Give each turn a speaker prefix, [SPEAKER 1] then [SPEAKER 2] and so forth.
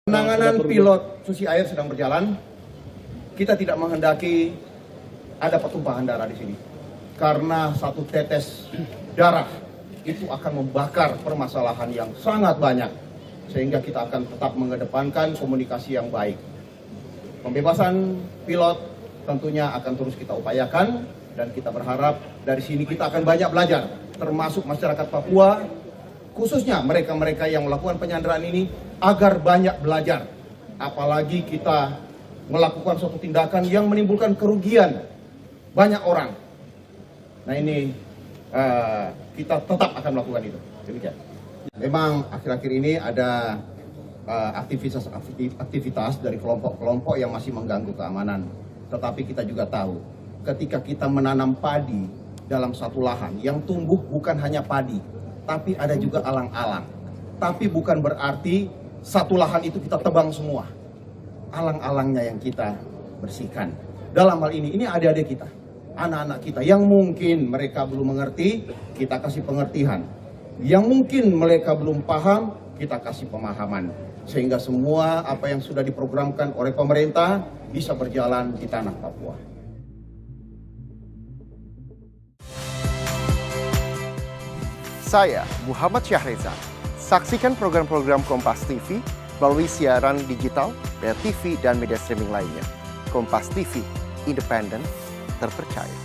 [SPEAKER 1] Penanganan pilot Susi Air sedang berjalan. Kita tidak menghendaki ada pertumpahan darah di sini. Karena satu tetes darah itu akan membakar permasalahan yang sangat banyak. Sehingga kita akan tetap mengedepankan komunikasi yang baik. Pembebasan pilot tentunya akan terus kita upayakan. Dan kita berharap dari sini kita akan banyak belajar. Termasuk masyarakat Papua, khususnya mereka-mereka yang melakukan penyanderaan ini, agar banyak belajar. Apalagi kita melakukan suatu tindakan yang menimbulkan kerugian banyak orang. Nah ini kita tetap akan melakukan itu. Demikian. Memang akhir-akhir ini ada aktivitas dari kelompok-kelompok yang masih mengganggu keamanan. Tetapi kita juga tahu, ketika kita menanam padi dalam satu lahan yang tumbuh bukan hanya padi, tapi ada juga alang-alang. Tapi bukan berarti satu lahan itu kita tebang semua. Alang-alangnya yang kita bersihkan. Dalam hal ini adik-adik kita, anak-anak kita yang mungkin mereka belum mengerti, kita kasih pengertian. Yang mungkin mereka belum paham, kita kasih pemahaman. Sehingga semua apa yang sudah diprogramkan oleh pemerintah bisa berjalan di tanah Papua.
[SPEAKER 2] Saya Muhammad Syahreza. Saksikan program-program Kompas TV melalui siaran digital, pay TV, dan media streaming lainnya. Kompas TV, independen, terpercaya.